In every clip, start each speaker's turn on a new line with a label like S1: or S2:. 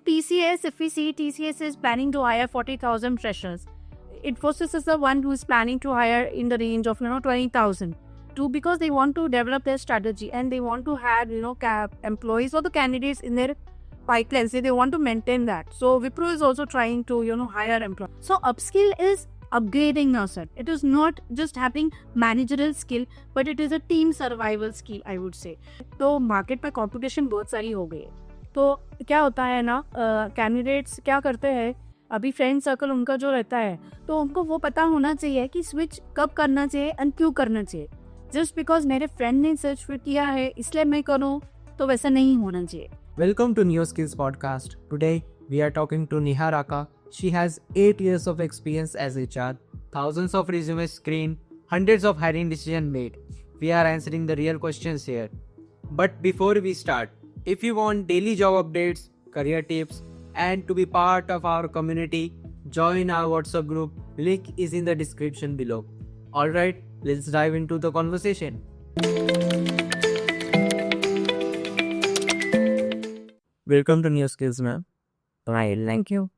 S1: TCS, if we see, TCS is planning to hire 40,000 freshers. Infosys is the one who is planning to hire in the range of 20,000. Because they want to develop their strategy and they want to have employees or the candidates in their pipeline. So they want to maintain that. So Wipro is also trying to hire employees. So upskill is upgrading yourself. It is not just having managerial skill, but it is a team survival skill, I would say. तो market में competition बहुत सारी हो गई है. तो क्या होता है ना, कैंडिडेट्स क्या करते हैं, अभी फ्रेंड सर्कल उनका जो रहता है, तो उनको वो पता होना चाहिए कि स्विच कब करना चाहिए एंड क्यों करना चाहिए. जस्ट बिकॉज मेरे फ्रेंड ने सर्च किया है इसलिए मैं करूँ, तो वैसा नहीं होना चाहिए.
S2: Welcome to New Skills Podcast. Today we are talking to Neha Raka. She has 8 years of experience as HR, thousands of resumes screened, hundreds of hiring decisions made. We are answering the real questions here. But before we start, if you want daily job updates, career tips, and to be part of our community, join our WhatsApp group. Link is in the description below. Alright, let's dive into the conversation. Welcome to New Skills, ma'am.
S1: Right, thank you.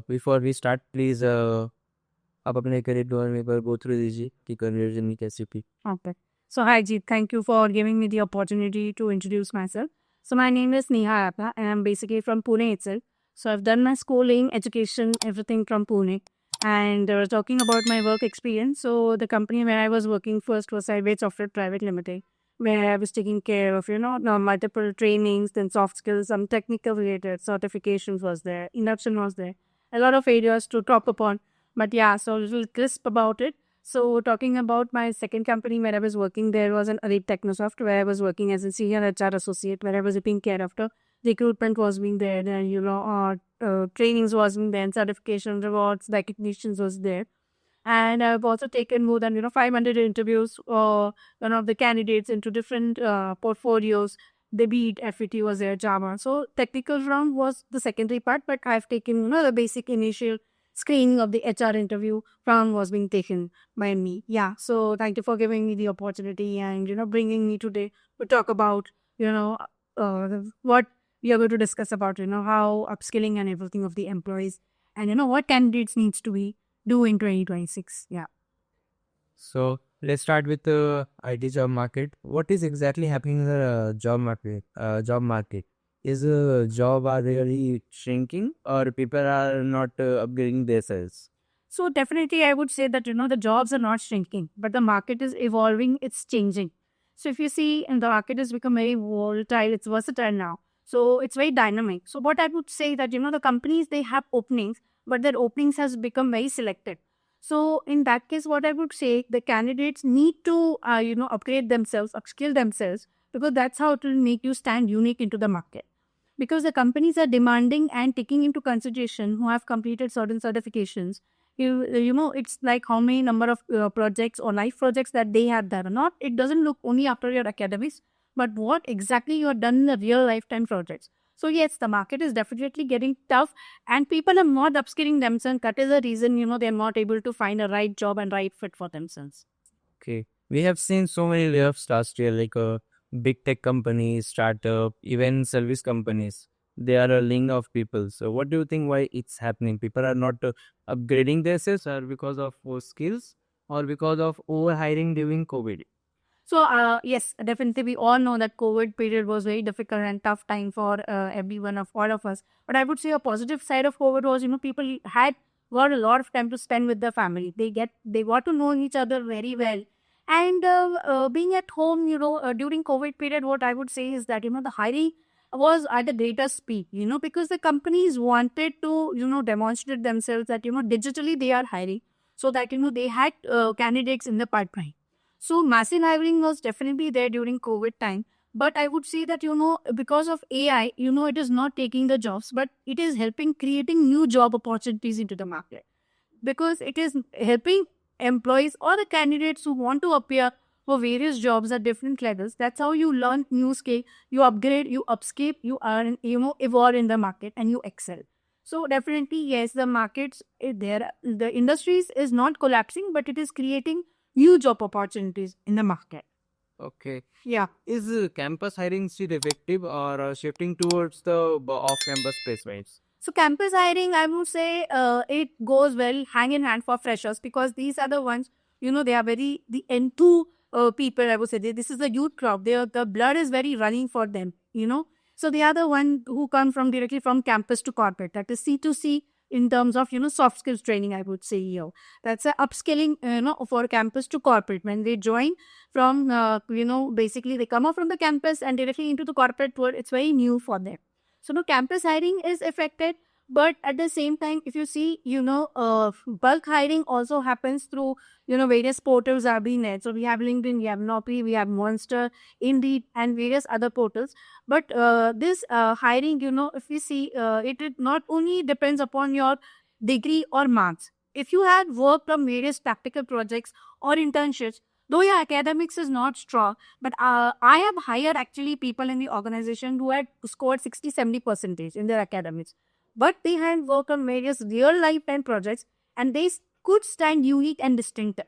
S2: Before we start, please आप अपने career door में पर go through दीजिए कि career journey कैसी थी.
S1: Okay. So hi Jeet, thank you for giving me the opportunity to introduce myself. So my name is Neha Raka and I'm basically from Pune itself. So I've done my schooling, education, everything from Pune. And talking about my work experience, so the company where I was working first was Sideway Software Private Limited, where I was taking care of, multiple trainings, then soft skills, some technical related certifications was there, induction was there, a lot of areas to talk upon. But yeah, so a little crisp about it. So talking about my second company where I was working, there was an Elite Technosoft where I was working as a senior HR associate, where I was taking care of the recruitment was being there, and trainings was being there, certification, rewards, recognitions was there. And I've also taken more than 500 interviews one of the candidates into different portfolios. The beat FET was there, Java. So technical round was the secondary part, but I've taken the basic initial screening of the HR interview round was being taken by me. Yeah, so thank you for giving me the opportunity and bringing me today to talk about what we are going to discuss about how upskilling and everything of the employees and what candidates needs to be do in 2026. Yeah.
S2: So let's start with the IT job market. What is exactly happening in the job market? Is the job are really shrinking or people are not upgrading themselves?
S1: So definitely I would say that the jobs are not shrinking, but the market is evolving, it's changing. So if you see, and the market has become very volatile, it's versatile now. So it's very dynamic. So what I would say that the companies, they have openings, but their openings has become very selected. So in that case, what I would say, the candidates need to upgrade themselves, upskill themselves, because that's how it will make you stand unique into the market. Because the companies are demanding and taking into consideration who have completed certain certifications. It's like how many number of projects or life projects that they have done or not. It doesn't look only after your academics, but what exactly you have done in the real lifetime projects. So yes, the market is definitely getting tough and people are not upskilling themselves. That is the reason, they're not able to find a right job and right fit for themselves.
S2: Okay. We have seen so many layoffs last year, like big tech companies, startup, even service companies. They are a laying off people. So what do you think why it's happening? People are not upgrading their skills or because of skills or because of overhiring during COVID?
S1: So yes, definitely we all know that COVID period was very difficult and tough time for everyone of all of us. But I would say a positive side of COVID was, people had got a lot of time to spend with their family. They got to know each other very well. And being at home, during COVID period, what I would say is that, the hiring was at the greatest speed, because the companies wanted to, demonstrate themselves that, digitally they are hiring so that, they had candidates in the pipeline. So massive hiring was definitely there during COVID time. But I would say that, because of AI, it is not taking the jobs, but it is helping creating new job opportunities into the market. Because it is helping employees or the candidates who want to appear for various jobs at different levels. That's how you learn new skill, you upgrade, you upscape, you earn, evolve in the market and you excel. So definitely, yes, the markets is there. The industries is not collapsing, but it is creating new job opportunities in the market.
S2: Okay.
S1: Yeah.
S2: Is campus hiring still effective or shifting towards the off-campus placements?
S1: So campus hiring, I would say it goes well hand in hand for freshers because these are the ones, they are the N2 people, I would say. This is the youth crowd. The blood is very running for them. So they are the one who come from directly from campus to corporate. That is C2C in terms of, soft skills training, I would say here. That's a upskilling, for campus to corporate. When they join from, basically they come out from the campus and directly into the corporate world, it's very new for them. So no, campus hiring is affected, but at the same time, if you see, bulk hiring also happens through, various portals are being there. So we have LinkedIn, we have Naukri, we have Monster, Indeed, and various other portals. But this hiring, if we see, it not only depends upon your degree or marks. If you had worked on various practical projects or internships, though your academics is not strong, but I have hired actually people in the organization who had scored 60-70% in their academics. But they had worked on various real lifetime projects and they could stand unique and distinctive.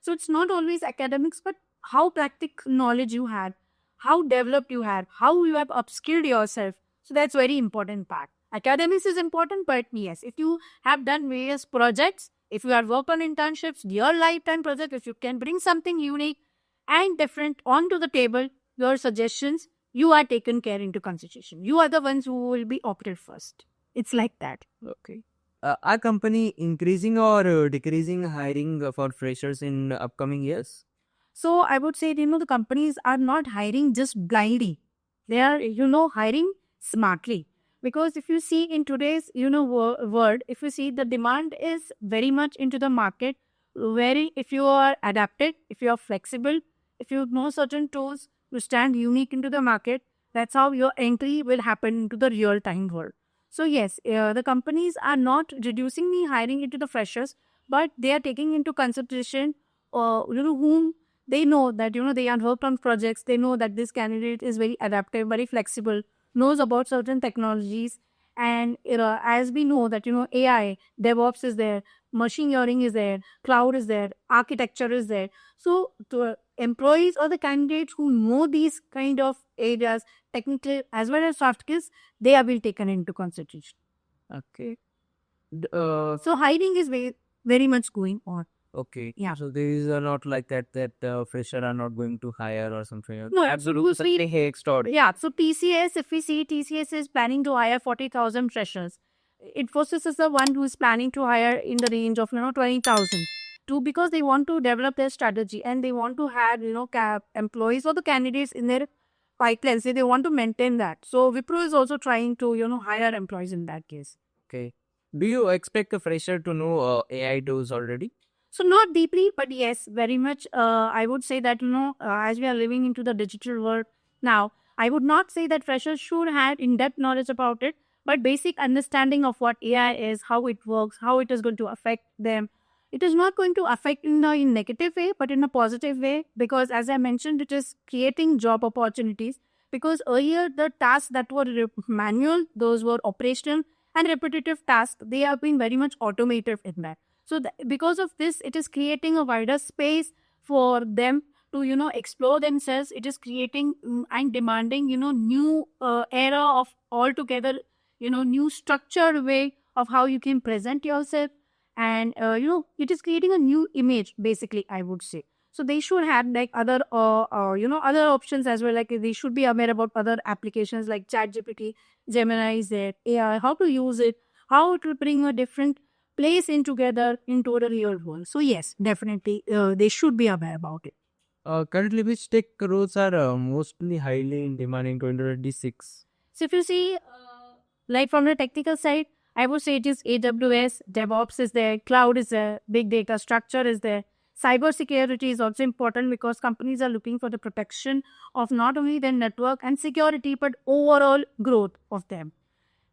S1: So it's not always academics, but how practical knowledge you had, how developed you had, how you have upskilled yourself. So that's very important part. Academics is important, but yes, if you have done various projects, if you have worked on internships, real lifetime projects, if you can bring something unique and different onto the table, your suggestions, you are taken care into consideration. You are the ones who will be opted first. It's like that.
S2: Okay. Are company increasing or decreasing hiring for freshers in upcoming years?
S1: So I would say, the companies are not hiring just blindly. They are, hiring smartly. Because if you see in today's, world, if you see the demand is very much into the market, where if you are adapted, if you are flexible, if you know certain tools, you stand unique into the market, that's how your entry will happen into the real time world. So yes, the companies are not reducing the hiring into the freshers, but they are taking into consideration, whom they know that, they have worked on projects. They know that this candidate is very adaptive, very flexible, knows about certain technologies. And, as we know that, AI, DevOps is there, machine learning is there, cloud is there, architecture is there. So the employees or the candidates who know these kind of areas, technical as well as soft skills, they are being taken into consideration.
S2: Okay.
S1: So hiring is very, very much going on.
S2: Okay.
S1: Yeah.
S2: So these are not like that fresher are not going to hire or something.
S1: No,
S2: Absolutely. Something extraordinary.
S1: Yeah, so TCS, if we see, TCS is planning to hire 40,000 freshers. Infosys is the one who is planning to hire in the range of 20,000. Because they want to develop their strategy and they want to have employees or the candidates in their pipeline. So they want to maintain that. So Wipro is also trying to hire employees in that case.
S2: Okay. Do you expect a fresher to know AI tools already?
S1: So not deeply, but yes, very much. I would say that, as we are living into the digital world now, I would not say that freshers should have in-depth knowledge about it, but basic understanding of what AI is, how it works, how it is going to affect them. It is not going to affect in a negative way, but in a positive way, because as I mentioned, it is creating job opportunities. Because earlier, the tasks that were manual, those were operational and repetitive tasks, they have been very much automated in that. So because of this, it is creating a wider space for them to, explore themselves. It is creating and demanding, new era of altogether, new structured way of how you can present yourself. And, it is creating a new image, basically, I would say. So they should have like other, other options as well. Like they should be aware about other applications like ChatGPT, Gemini is there, AI, how to use it, how it will bring a different place in together into the real world. So yes, definitely they should be aware about it.
S2: Currently, which tech roles are mostly highly in demand in 2026?
S1: So if you see, like from the technical side, I would say it is AWS, DevOps is there, cloud is there, big data structure is there. Cyber security is also important because companies are looking for the protection of not only their network and security, but overall growth of them.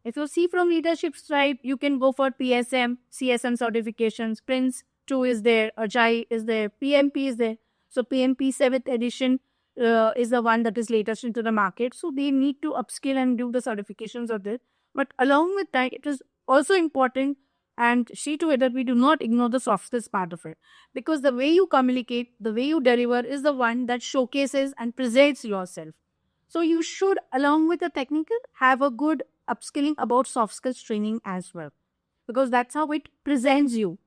S1: If you see from leadership side, you can go for PSM, CSM certifications, Prince 2 is there, Ajay is there, PMP is there. So PMP 7th edition is the one that is latest into the market. So they need to upskill and do the certifications of this. But along with that, it is also important and see to it that we do not ignore the soft skills part of it, because the way you communicate, the way you deliver is the one that showcases and presents yourself. So you should, along with the technical, have a good upskilling about soft skills training as well, because that's how it presents you.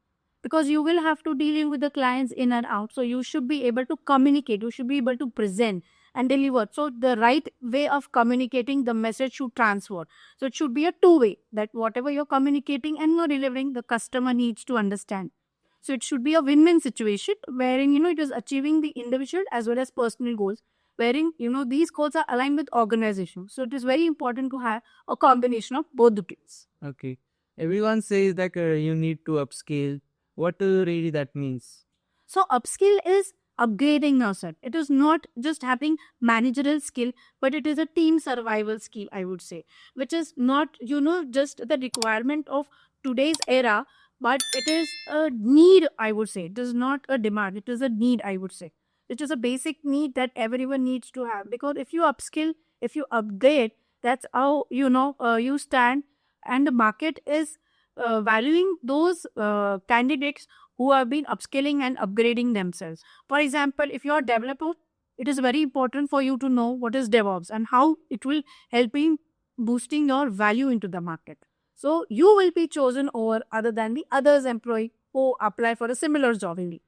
S1: Because you will have to deal with the clients in and out, so you should be able to communicate, you should be able to present and deliver. So the right way of communicating, the message should transfer. So it should be a two-way, that whatever you're communicating and you're delivering, the customer needs to understand. So it should be a win-win situation wherein, it is achieving the individual as well as personal goals, wherein, these goals are aligned with organization. So it is very important to have a combination of both the things.
S2: Okay. Everyone says that you need to upscale. What really that means?
S1: So upskill is upgrading yourself. It is not just having managerial skill, but it is a team survival skill, I would say, which is not, just the requirement of today's era, but it is a need, I would say. It is not a demand, it is a need, I would say. It is a basic need that everyone needs to have, because if you upskill, if you upgrade, that's how, you stand, and the market is valuing those candidates who have been upskilling and upgrading themselves. For example, if you are a developer, it is very important for you to know what is DevOps and how it will help in boosting your value into the market. So you will be chosen over other than the others employee who apply for a similar job only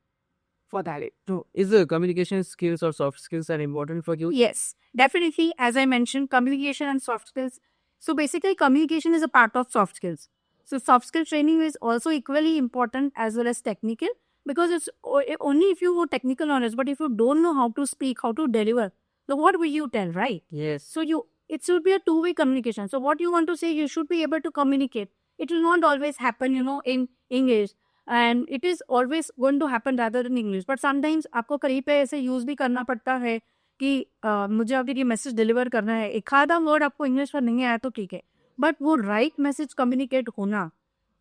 S1: for that.
S2: So, is the communication skills or soft skills are important for you?
S1: Yes, definitely. As I mentioned, communication and soft skills. So basically, communication is a part of soft skills. So soft skill training is also equally important as well as technical, because it's only if you have technical knowledge, but if you don't know how to speak, how to deliver, so what will you tell, right?
S2: Yes.
S1: So it should be a two-way communication. So what you want to say, you should be able to communicate. It will not always happen, in English, and it is always going to happen rather in English. But sometimes आपको कहीं पे ऐसे use भी करना पड़ता है कि मुझे अभी ये मैसेज डिलीवर करना है, एक आधा वर्ड आपको इंग्लिश में नहीं आया तो ठीक है, बट वो राइट मैसेज कम्युनिकेट होना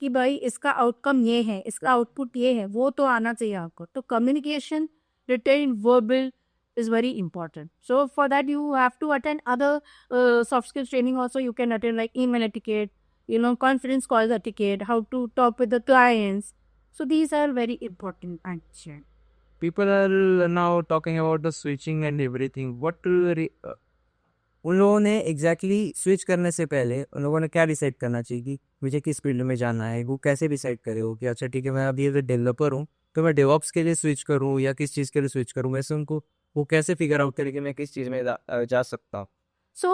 S1: कि भाई इसका आउटकम ये है, इसका आउटपुट ये है, वो तो आना चाहिए आपको. तो communication, written, verbal is very important. So for that you have to attend other soft skills training also. You can attend like email etiquette, conference calls etiquette, how to talk with the clients. So these are very important actually.
S2: People are now talking about the switching and everything. What उन लोगों ने exactly switch करने से पहले उन लोगों ने क्या डिसाइड करना चाहिए कि मुझे किस फील्ड में जाना है? वो कैसे डिसाइड करे हो कि अच्छा ठीक है, मैं अभी अगर डेवलपर हूँ तो मैं डेवऑप्स के लिए स्विच करूँ या किस चीज़ के लिए स्विच करूँ? वैसे उनको वो कैसे फिगर आउट करें कि मैं किस चीज़ में जा सकता हूँ?
S1: सो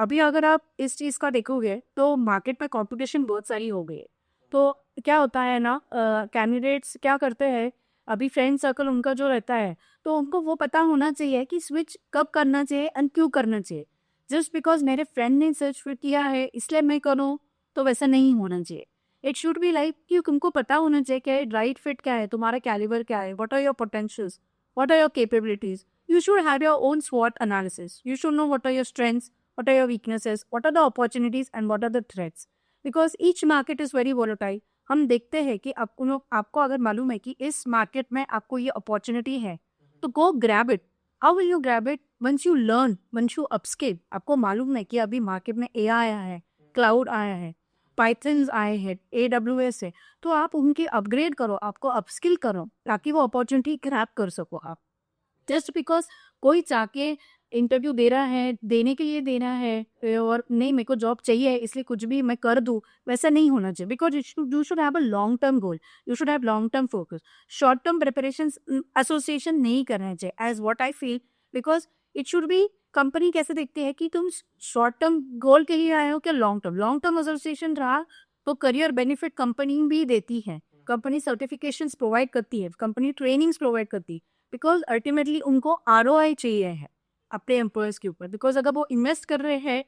S1: अभी अगर आप इस चीज़ का देखोगे तो मार्केट में कंपटीशन बहुत सारी हो गई है. तो क्या होता है ना, कैंडिडेट्स क्या करते हैं, अभी फ्रेंड सर्कल उनका जो रहता है, तो उनको वो पता होना चाहिए कि स्विच कब करना चाहिए एंड क्यों करना चाहिए. जस्ट बिकॉज मेरे फ्रेंड ने सर्च किया है इसलिए मैं करूँ, तो वैसा नहीं होना चाहिए. इट शुड बी लाइक कि तुमको पता होना चाहिए कि राइट फिट क्या है, तुम्हारा कैलिबर क्या है, what are your potentials, what are your capabilities. You should have your own SWOT analysis. You should know what are your strengths, what are your weaknesses, what are the opportunities and what are the threats. Because each market is very volatile. हम देखते हैं कि आपको अगर मालूम है कि इस मार्केट में आपको ये अपॉर्चुनिटी है, तो go grab it. How will you grab it? Once you learn, once you upskill. आपको मालूम है कि अभी मार्केट में AI आया है, क्लाउड आया है, पाइथन आए हैं, AWS है, तो आप उनकी अपग्रेड करो, आपको अपस्किल करो ताकि वो अपॉर्चुनिटी ग्रैब कर सको आप. जस्ट बिकॉज कोई जाके इंटरव्यू दे रहा है, देने के लिए देना है और नहीं मेरे को जॉब चाहिए इसलिए कुछ भी मैं कर दूँ, वैसा नहीं होना चाहिए. Because you should have a long term goal, you should have long term focus. Short term preparation association नहीं करना चाहिए as what I feel. Because it should be, company कैसे देखती है कि तुम शॉर्ट टर्म गोल के लिए आए हो क्या लॉन्ग टर्म एसोसिएशन रहा तो करियर बेनिफिट कंपनी भी देती है, कंपनी सर्टिफिकेशंस प्रोवाइड करती है, कंपनी ट्रेनिंग्स प्रोवाइड करती है. बिकॉज अल्टीमेटली उनको ROI चाहिए है अपने एम्प्लॉयज़ के ऊपर. बिकॉज अगर वो इन्वेस्ट कर रहे हैं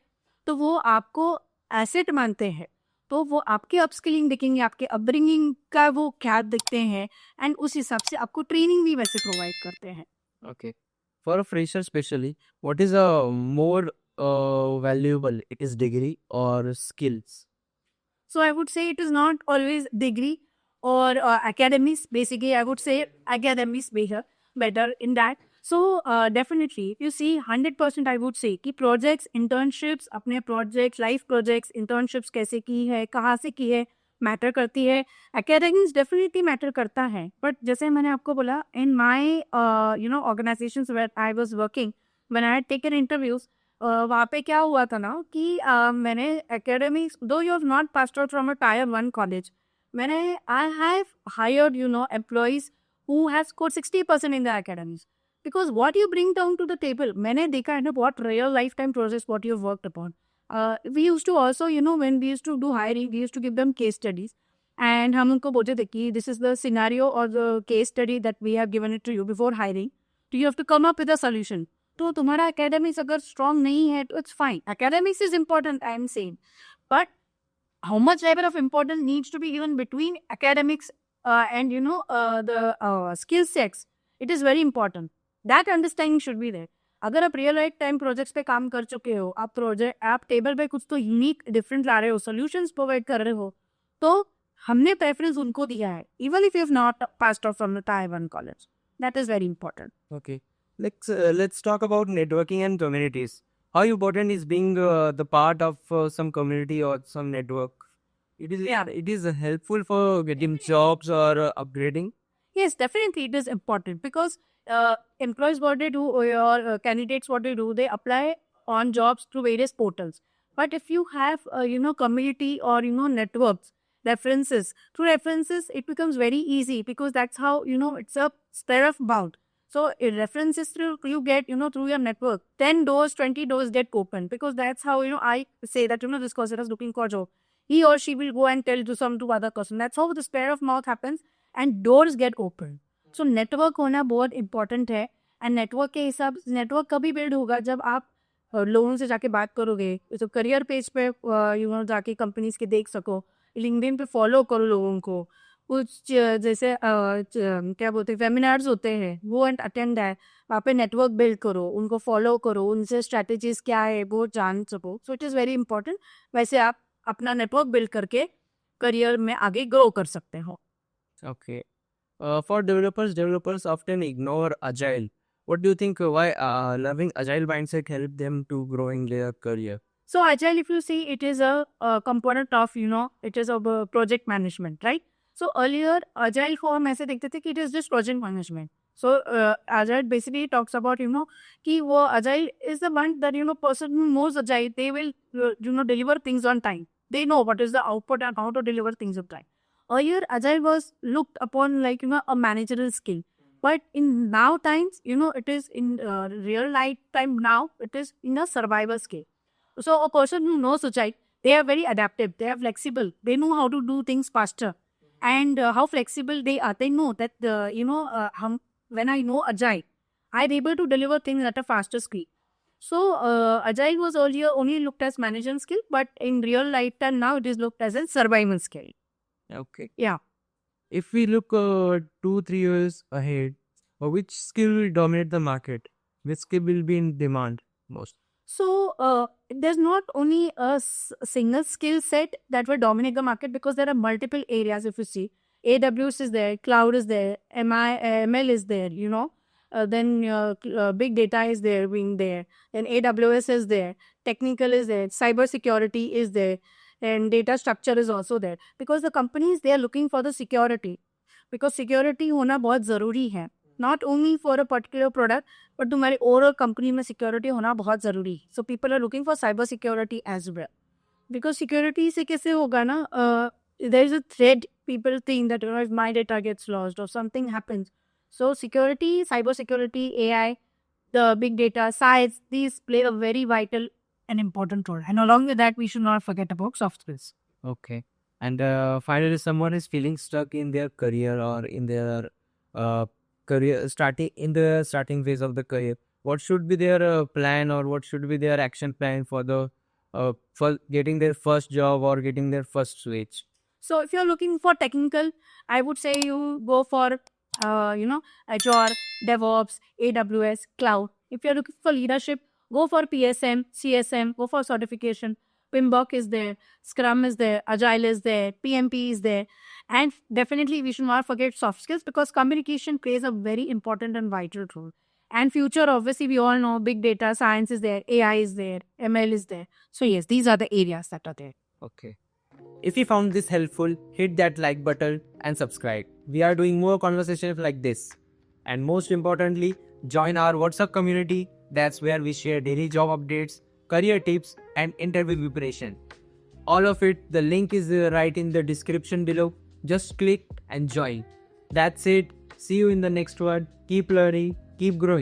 S1: तो वो आपको एसेट मानते हैं, तो वो आपके अपस्किलिंग देखेंगे, आपके अपब्रिंगिंग का वो क्या देखते हैं, एंड उस हिसाब से आपको ट्रेनिंग भी वैसे प्रोवाइड करते हैं.
S2: Okay. For a fresher especially, what is a more valuable? It is degree or skills?
S1: So I would say it is not always degree or academies. Basically, I would say academies better in that. So definitely, if you see 100%, I would say कि projects, internships, अपने projects, life projects, internships कैसे की है, कहाँ से की है, matter करती है, एकेडमिक्स डेफिनेटली मैटर करता है, बट जैसे मैंने आपको बोला in my organisations where I was working when I had taken interviews, वहाँ पे क्या हुआ था ना कि मैंने academics though you have not passed out from a tier 1 college, मैंने I have hired employees who have scored 60% in the academics because what you bring down to the table, मैंने देखा है ना what real lifetime projects what you have worked upon. We used to also, when we used to do hiring, we used to give them case studies. And हम उनको बोलते थे कि this is the scenario or the case study that we have given it to you before hiring. So you have to come up with a solution. तो तुम्हारा academics अगर strong नहीं है तो it's fine. Academics is important, I am saying. But how much level of importance needs to be given between academics and the skill sets, it is very important. That understanding should be there. अगर आप real life time projects पे काम कर चुके हो, आप table पे कुछ तो यूनिक डिफरेंट ला रहे हो, सॉल्यूशंस प्रोवाइड कर रहे हो, तो हमने प्रेफरेंस उनको दिया है, even if you have not passed out from the tyre 1 college. That is very important.
S2: Okay, let's talk about networking and communities. How important is being the part of some community or some network? It is helpful for getting jobs or upgrading.
S1: Yes, definitely it is important because employees what they do or your candidates what they do, they apply on jobs through various portals. But if you have community or networks, references, through references it becomes very easy because that's how it's a spread of mouth. So references through you get through your network, 10 doors, 20 doors get open because that's how I say that this person is looking for a job. He or she will go and tell to some to other person. That's how the spread of mouth happens and doors get open. So network होना बहुत important है. And network के हिसाब network कभी build होगा जब आप लोगों से जाके बात करोगे, तो करियर पेज पे जाके कंपनीज के देख सको, लिंक्डइन पे फॉलो करो लोगों को, कुछ जैसे क्या बोलते हैं वेमिनार्स होते हैं वो अटेंड है, वहाँ पे नेटवर्क बिल्ड करो, उनको फॉलो करो, उनसे स्ट्रैटेजीज क्या है वो जान सको. So it is very important. वैसे आप अपना नेटवर्क बिल्ड करके करियर में आगे ग्रो कर सकते हो.
S2: Okay. For developers often ignore agile. What do you think? Why loving agile mindset help them to grow in their career?
S1: So agile, if you see, it is a component of it is of project management, right? So earlier agile को हम ऐसे देखते थे कि it is just project management. So agile basically talks about कि वो agile is the one that person who knows agile, they will deliver things on time. They know what is the output and how to deliver things on time. Earlier agile was looked upon like a managerial skill, but in now times it is in real life time now it is in a survival skill. So a person who knows agile, they are very adaptive, they are flexible, they know how to do things faster, and how flexible they are. They know that when I know agile, I'm able to deliver things at a faster speed. So agile was earlier only looked as management skill, but in real life time now it is looked as a survival skill.
S2: Okay.
S1: Yeah.
S2: If we look 2-3 years ahead, which skill will dominate the market? Which skill will be in demand most?
S1: So there's not only a single skill set that will dominate the market because there are multiple areas. If you see, AWS is there, cloud is there, ML is there, then big data is there, being there, then AWS is there, technical is there, cyber security is there, and data structure is also there. Because the companies, they are looking for the security, because security होना बहुत ज़रूरी है. Not only for a particular product, but तुम्हारी overall company में security होना बहुत ज़रूरी है. So people are looking for cyber security as well. Because security से कैसे होगा ना, there is a threat, people think that if my data gets lost or something happens. So security, cyber security, AI, the big data, science, these play a very vital and important role. And along with that, we should not forget about soft skills.
S2: Okay. And finally, someone is feeling stuck in their career or in their starting phase of the career. What should be their plan or what should be their action plan for getting their first job or getting their first switch?
S1: So if you're looking for technical, I would say you go for Azure, DevOps, AWS, cloud. If you're looking for leadership, go for PSM, CSM, go for certification. PMBOK is there, Scrum is there, Agile is there, PMP is there. And definitely we should not forget soft skills because communication plays a very important and vital role. And future, obviously, we all know big data, science is there, AI is there, ML is there. So yes, these are the areas that are there.
S2: Okay. If you found this helpful, hit that like button and subscribe. We are doing more conversations like this. And most importantly, join our WhatsApp community. That's where we share daily job updates, career tips, and interview preparation. All of it, the link is right in the description below. Just click and join. That's it. See you in the next one. Keep learning, keep growing.